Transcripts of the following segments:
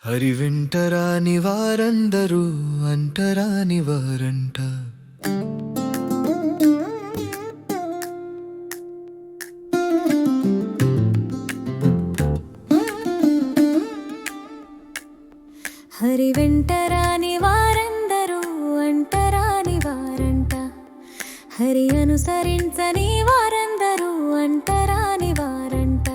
హరి వెంటరాని వారందరూ అంటరాని వారంట. హరి వెంటరాని వారందరూ అంటరాని వారంట. హరి అనుసరించని వారందరూ అంటరాని వారంట.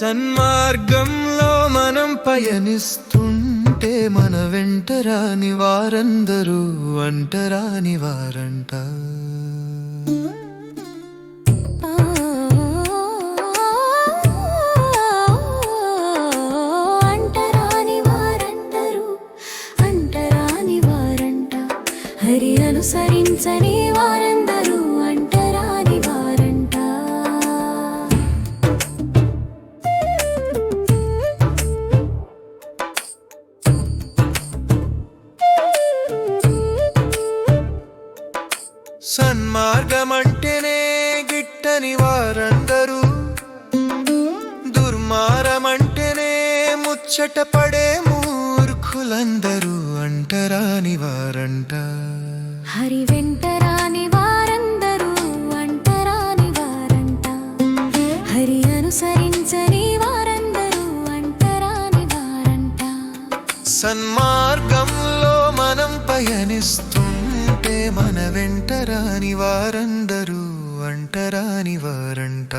సన్మార్గంలో మనం పయనిస్తుంటే మన వెంటరాని వారందరూ అంటరాని వారంట. హరి అనుసరించని వారందరూ అంటరాని వారంట. సన్మార్గమంటేనే గిట్టని వారందరూ, దుర్మార్గమంటేనే ముచ్చట పడే మూర్ఖులందరూ అంటరాని వారంట. హరి వెంటరాని వారందరూ అంటరాని వారంట. హరి అనుసరించని వారందరూ అంటరాని వారంట. సన్మార్గంలో మనం పయనిస్తుంటే మన వెంటరాని వారందరూ అంటరాని వారంట.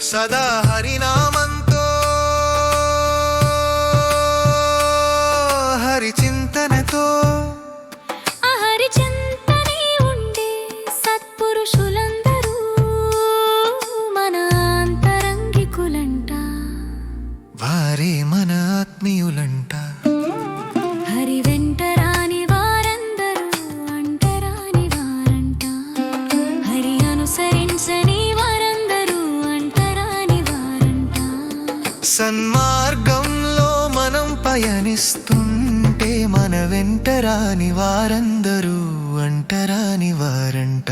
సదా హరినామంతో హరి చింతనతో హరి చింతనే ఉండే సత్పురుషులందరూ మన అంతరంగికులంట. వారే మన ఆత్మీయులంట. హరి వెంటరాని వారందరూ అంటరాని వారంట. హరి అనుసరించని వారందరూ అంటరాని వారంట. సన్మార్గంలో మనం పయనిస్తుంటే మన వెంటరాని వారందరూ అంటరాని వారంట.